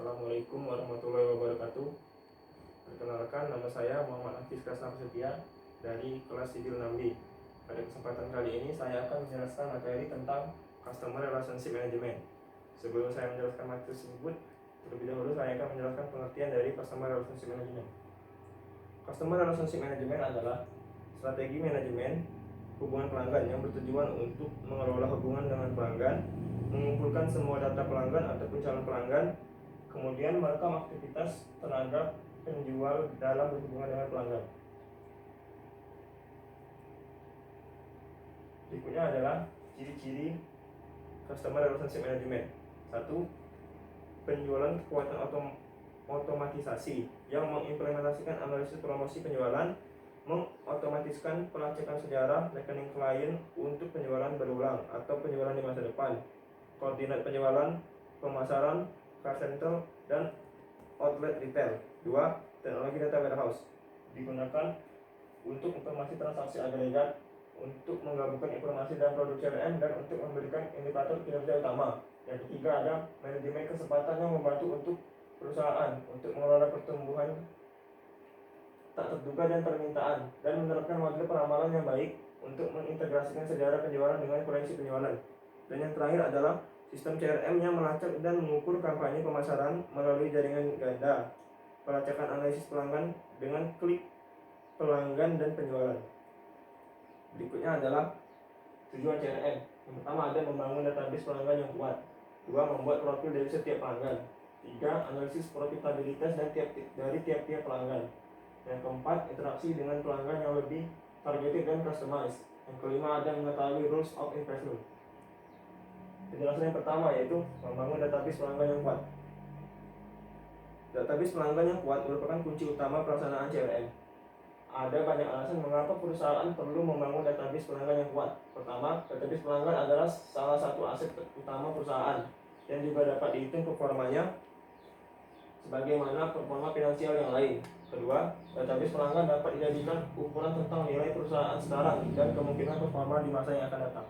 Assalamualaikum warahmatullahi wabarakatuh. Perkenalkan, nama saya Muhammad Hafiz Kasnaf Setia dari kelas Sipil 6B. Pada kesempatan kali ini saya akan menjelaskan materi tentang Customer Relationship Management. Sebelum saya menjelaskan materi tersebut, terlebih dahulu saya akan menjelaskan pengertian dari Customer Relationship Management. Customer Relationship Management adalah strategi manajemen hubungan pelanggan yang bertujuan untuk mengelola hubungan dengan pelanggan, mengumpulkan semua data pelanggan ataupun calon pelanggan, kemudian merekam aktivitas tenaga penjual dalam berhubungan dengan pelanggan. Berikutnya adalah ciri-ciri Customer Relationship Management. 1. Penjualan kekuatan otomatisasi yang mengimplementasikan analisis promosi penjualan, mengotomatiskan pelacakan sejarah rekening klien untuk penjualan berulang atau penjualan di masa depan, koordinat penjualan, pemasaran, car rental, dan outlet retail. 2. Teknologi data warehouse digunakan untuk informasi transaksi agregat, untuk menggabungkan informasi dalam produk CRM, dan untuk memberikan indikator kinerja utama. Yang ketiga ada manajemen kesempatan yang membantu untuk perusahaan untuk mengelola pertumbuhan tak terduga dan permintaan, dan menerapkan model peramalan yang baik untuk mengintegrasikan sejarah penjualan dengan proyeksi penjualan. Dan yang terakhir adalah sistem CRM yang melacak dan mengukur kampanye pemasaran melalui jaringan ganda, pelacakan analisis pelanggan dengan klik pelanggan dan penjualan. Berikutnya adalah tujuan CRM. Yang pertama ada membangun database pelanggan yang kuat. 2. Membuat profil dari setiap pelanggan. 3. Analisis profitabilitas dari tiap-tiap pelanggan. Yang keempat, interaksi dengan pelanggan yang lebih targeted dan customized. Yang kelima ada mengetahui rules of investment. Penjelasan yang pertama yaitu membangun database pelanggan yang kuat. Database pelanggan yang kuat merupakan kunci utama pelaksanaan CRM. Ada banyak alasan mengapa perusahaan perlu membangun database pelanggan yang kuat. Pertama, database pelanggan adalah salah satu aset utama perusahaan yang juga dapat dihitung performanya sebagaimana performa finansial yang lain. Kedua, database pelanggan dapat dijadikan ukuran tentang nilai perusahaan sekarang dan kemungkinan performa di masa yang akan datang.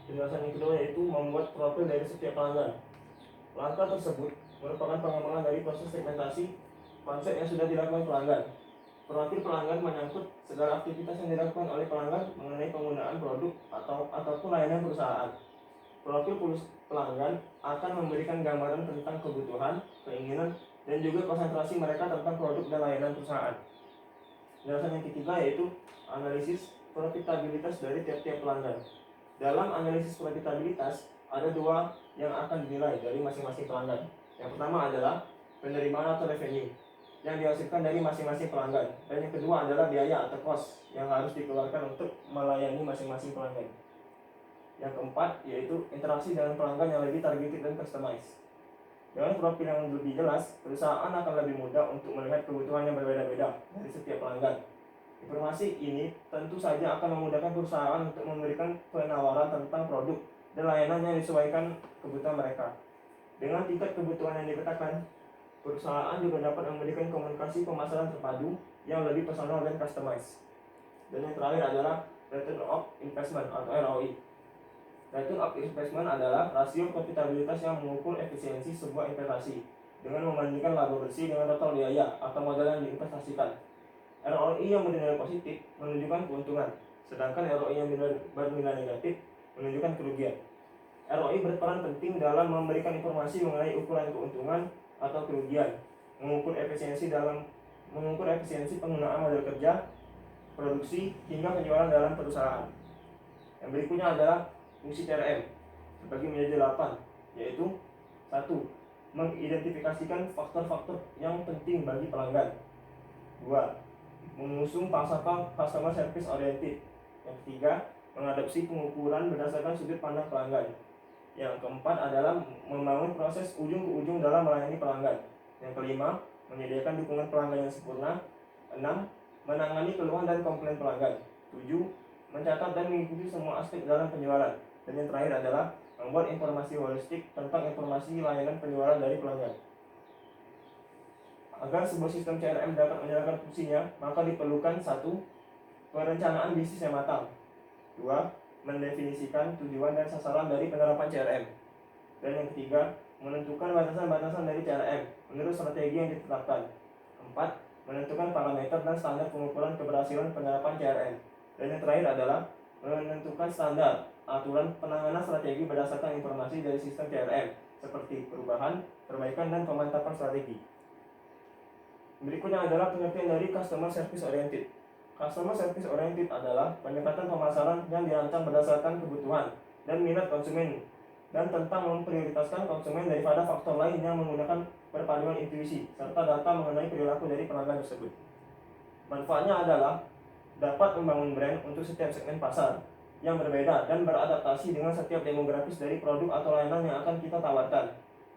Penjelasan yang kedua yaitu membuat profil dari setiap pelanggan. Langkah tersebut merupakan pengembangan dari proses segmentasi konsep yang sudah dilakukan pelanggan. Profil pelanggan menyangkut segala aktivitas yang dilakukan oleh pelanggan mengenai penggunaan produk ataupun layanan perusahaan. Profil pelanggan akan memberikan gambaran tentang kebutuhan, keinginan, dan juga konsentrasi mereka tentang produk dan layanan perusahaan. Penjelasan yang ketiga yaitu analisis profitabilitas dari tiap-tiap pelanggan. Dalam analisis profitabilitas ada dua yang akan dinilai dari masing-masing pelanggan. Yang pertama adalah penerimaan atau revenue yang dihasilkan dari masing-masing pelanggan, dan yang kedua adalah biaya atau cost yang harus dikeluarkan untuk melayani masing-masing pelanggan. Yang keempat yaitu interaksi dengan pelanggan yang lebih targeted dan customized. Dengan profil yang lebih jelas, perusahaan akan lebih mudah untuk melihat kebutuhan yang berbeda-beda dari setiap pelanggan. Informasi ini tentu saja akan memudahkan perusahaan untuk memberikan penawaran tentang produk dan layanan yang disesuaikan kebutuhan mereka. Dengan tingkat kebutuhan yang dipetakan, perusahaan juga dapat memberikan komunikasi pemasaran terpadu yang lebih personal dan customized. Dan yang terakhir adalah return of investment atau ROI. Return of investment adalah rasio profitabilitas yang mengukur efisiensi sebuah investasi dengan membandingkan laba bersih dengan total biaya atau modal yang diinvestasikan. ROI yang bernilai positif menunjukkan keuntungan, sedangkan ROI yang bernilai negatif menunjukkan kerugian. ROI berperan penting dalam memberikan informasi mengenai ukuran keuntungan atau kerugian, mengukur efisiensi penggunaan modal kerja, produksi, hingga penjualan dalam perusahaan. Yang berikutnya adalah fungsi CRM terbagi menjadi 8, yaitu 1. Mengidentifikasikan faktor-faktor yang penting bagi pelanggan. 2. Mengusung falsafah customer service oriented. Yang ketiga, mengadopsi pengukuran berdasarkan sudut pandang pelanggan. Yang keempat adalah membangun proses ujung ke ujung dalam melayani pelanggan. Yang kelima, menyediakan dukungan pelanggan yang sempurna. 6. Menangani keluhan dan komplain pelanggan. 7. Mencatat dan mengikuti semua aspek dalam penjualan. Dan yang terakhir adalah membuat informasi holistik tentang informasi layanan penjualan dari pelanggan. Agar sebuah sistem CRM dapat menjalankan fungsinya, maka diperlukan 1. Perencanaan bisnis yang matang. 2. Mendefinisikan tujuan dan sasaran dari penerapan CRM. Dan yang ketiga, menentukan batasan-batasan dari CRM menurut strategi yang ditetapkan. 4. Menentukan parameter dan standar pengukuran keberhasilan penerapan CRM. Dan yang terakhir adalah menentukan standar aturan penanganan strategi berdasarkan informasi dari sistem CRM seperti perubahan, perbaikan, dan pemantapan strategi. Berikutnya adalah pengertian dari Customer Service Oriented. Customer Service Oriented adalah pendekatan pemasaran yang dirancang berdasarkan kebutuhan dan minat konsumen dan tentang memprioritaskan konsumen daripada faktor lain yang menggunakan perpaduan intuisi serta data mengenai perilaku dari pelanggan tersebut. Manfaatnya adalah dapat membangun brand untuk setiap segmen pasar yang berbeda dan beradaptasi dengan setiap demografis dari produk atau layanan yang akan kita tawarkan,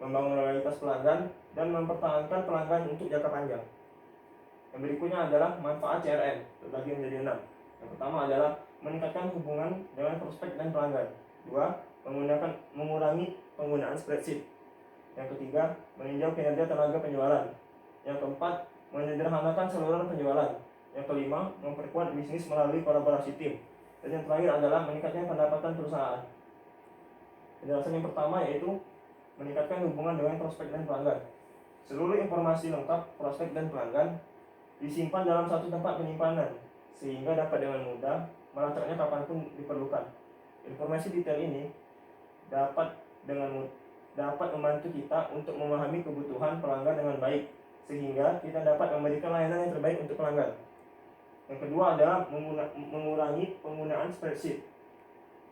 membangun loyalitas pelanggan, dan mempertahankan pelanggan untuk jangka panjang. Yang berikutnya adalah manfaat CRM, terbagi menjadi 6. Yang pertama adalah meningkatkan hubungan dengan prospek dan pelanggan. 2. Mengurangi penggunaan spreadsheet. Yang ketiga, meninjau kinerja tenaga penjualan. Yang keempat, menyederhanakan saluran penjualan. Yang kelima, memperkuat bisnis melalui kolaborasi tim. Dan yang terakhir adalah meningkatkan pendapatan perusahaan. Penjelasan yang pertama yaitu meningkatkan hubungan dengan prospek dan pelanggan. Seluruh informasi lengkap prospek dan pelanggan disimpan dalam satu tempat penyimpanan sehingga dapat dengan mudah melacaknya kapanpun diperlukan. Informasi detail ini dapat membantu kita untuk memahami kebutuhan pelanggan dengan baik sehingga kita dapat memberikan layanan yang terbaik untuk pelanggan. Yang kedua adalah mengurangi penggunaan spreadsheet.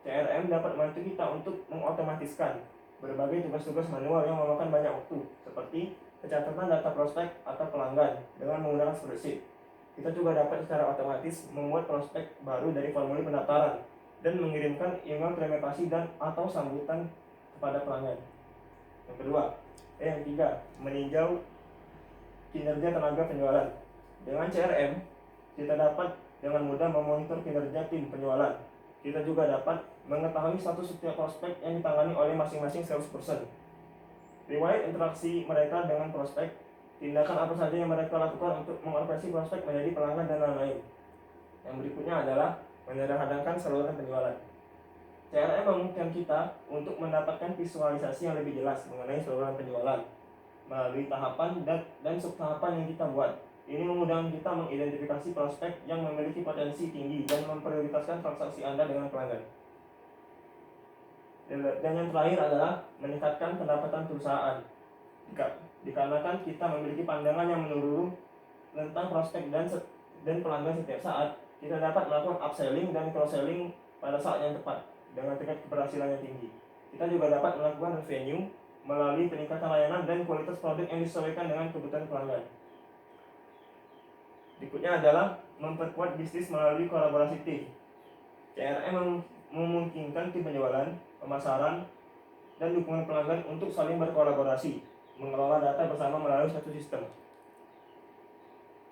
CRM dapat membantu kita untuk mengotomatiskan berbagai tugas-tugas manual yang memakan banyak waktu seperti pencatatan data prospek atau pelanggan dengan menggunakan spreadsheet. Kita juga dapat secara otomatis membuat prospek baru dari formulir pendaftaran dan mengirimkan email terima kasih dan atau sambutan kepada pelanggan. Yang ketiga, meninjau kinerja tenaga penjualan. Dengan CRM, kita dapat dengan mudah memonitor kinerja tim penjualan. Kita juga dapat mengetahui status setiap prospek yang ditangani oleh masing-masing salesperson, riwayat interaksi mereka dengan prospek, tindakan apa saja yang mereka lakukan untuk mengoperasi prospek menjadi pelanggan, dan lain-lain. Yang berikutnya adalah menyederhanakan saluran penjualan. CRM memungkinkan kita untuk mendapatkan visualisasi yang lebih jelas mengenai saluran penjualan melalui tahapan dan subtahapan yang kita buat. Ini memudahkan kita mengidentifikasi prospek yang memiliki potensi tinggi dan memprioritaskan transaksi Anda dengan pelanggan. Dan yang terakhir adalah meningkatkan pendapatan perusahaan. Dikarenakan kita memiliki pandangan yang menyeluruh tentang prospek dan pelanggan setiap saat, kita dapat melakukan upselling dan cross-selling pada saat yang tepat dengan tingkat keberhasilan yang tinggi. Kita juga dapat melakukan revenue melalui peningkatan layanan dan kualitas produk yang disesuaikan dengan kebutuhan pelanggan. Berikutnya adalah memperkuat bisnis melalui kolaborasi tim. CRM memungkinkan tim penjualan, pemasaran, dan dukungan pelanggan untuk saling berkolaborasi, mengelola data bersama melalui satu sistem.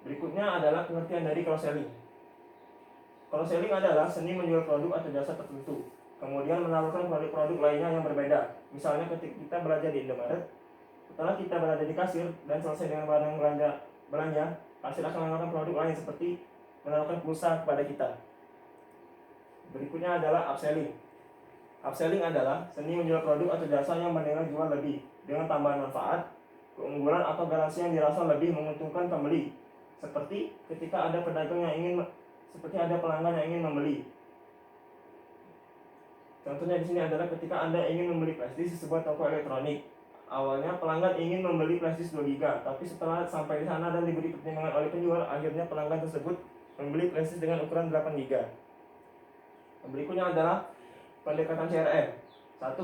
Berikutnya adalah pengertian dari cross-selling. Cross-selling adalah seni menjual produk atau jasa tertentu, kemudian menawarkan produk-produk lainnya yang berbeda. Misalnya ketika kita belanja di Indomaret, setelah kita berada di kasir dan selesai dengan barang belanja, kasir akan menawarkan produk lain seperti menawarkan pulsa kepada kita. Berikutnya adalah upselling. Upselling adalah seni menjual produk atau jasa yang bernilai jual lebih dengan tambahan manfaat, keunggulan atau garansi yang dirasa lebih menguntungkan pembeli. Seperti ketika ada pedagang yang ingin ada pelanggan yang ingin membeli. Contohnya di sini adalah ketika Anda ingin membeli flashdisk di sebuah toko elektronik. Awalnya pelanggan ingin membeli flashdisk 2 GB, tapi setelah sampai di sana dan diberi pertimbangan oleh penjual, akhirnya pelanggan tersebut membeli flashdisk dengan ukuran 8 GB. Yang berikutnya adalah pendekatan CRM. 1.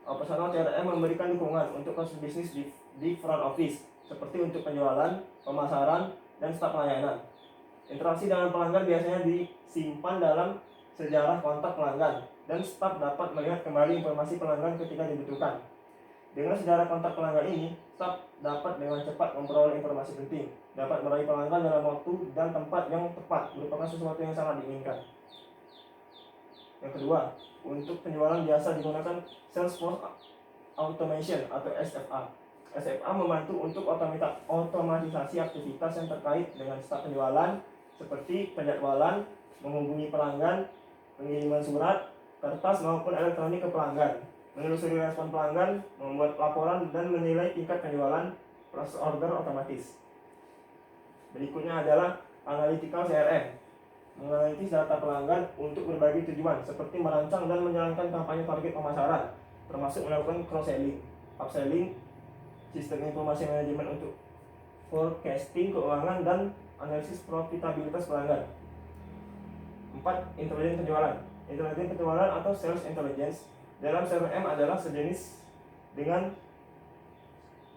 Operasional CRM memberikan dukungan untuk kasus bisnis di front office, seperti untuk penjualan, pemasaran, dan staf pelayanan. Interaksi dengan pelanggan biasanya disimpan dalam sejarah kontak pelanggan, dan staf dapat melihat kembali informasi pelanggan ketika dibutuhkan. Dengan sejarah kontak pelanggan ini, staf dapat dengan cepat memperoleh informasi penting, dapat meraih pelanggan dalam waktu dan tempat yang tepat, merupakan sesuatu yang sangat diinginkan. Yang kedua, untuk penjualan biasa digunakan Salesforce Automation atau SFA. SFA membantu untuk otomatisasi aktivitas yang terkait dengan staf penjualan seperti penjadwalan, menghubungi pelanggan, pengiriman surat, kertas maupun elektronik ke pelanggan. menelusuri respon pelanggan, membuat laporan, dan menilai tingkat penjualan, proses order otomatis. Berikutnya adalah analytical CRM, menganalisis data pelanggan untuk berbagai tujuan seperti merancang dan menjalankan kampanye target pemasaran, termasuk melakukan cross-selling, upselling, sistem informasi manajemen untuk forecasting keuangan, dan analisis profitabilitas pelanggan. 4. Intelijen penjualan. Intelijen penjualan atau sales intelligence dalam CRM adalah sejenis dengan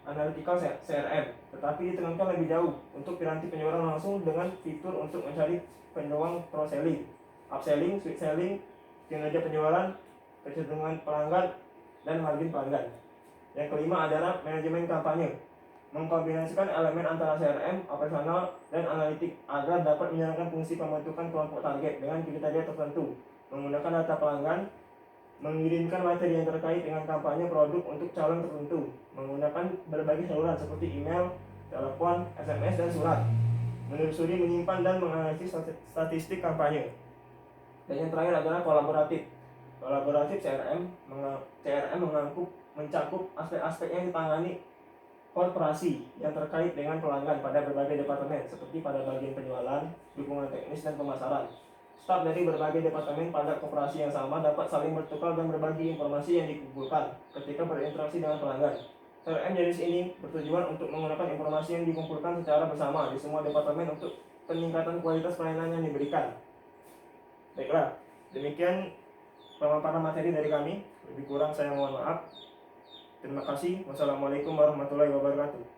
analytical CRM, tetapi ditekankan lebih jauh untuk piranti penjualan langsung dengan fitur untuk mencari peluang cross-selling, upselling, sweet selling, kinerja penjualan, kecenderungan pelanggan, dan margin pelanggan. Yang kelima adalah manajemen kampanye, mengkombinasikan elemen antara CRM, operasional, dan analitik agar dapat menjalankan fungsi pembentukan kelompok target dengan kriteria tertentu, menggunakan data pelanggan, mengirimkan materi yang terkait dengan kampanye produk untuk calon tertentu, menggunakan berbagai saluran seperti email, telepon, SMS, dan surat, menelusuri, menyimpan, dan menganalisis statistik kampanye. Dan yang terakhir adalah kolaboratif. Kolaboratif CRM mencakup aspek-aspek yang ditangani korporasi yang terkait dengan pelanggan pada berbagai departemen seperti pada bagian penjualan, dukungan teknis, dan pemasaran. Staf dari berbagai departemen pada koperasi yang sama dapat saling bertukar dan berbagi informasi yang dikumpulkan ketika berinteraksi dengan pelanggan. CRM jenis ini bertujuan untuk menggunakan informasi yang dikumpulkan secara bersama di semua departemen untuk peningkatan kualitas pelayanan yang diberikan. Baiklah, demikian pemaparan materi dari kami. Lebih kurang saya mohon maaf. Terima kasih. Wassalamualaikum warahmatullahi wabarakatuh.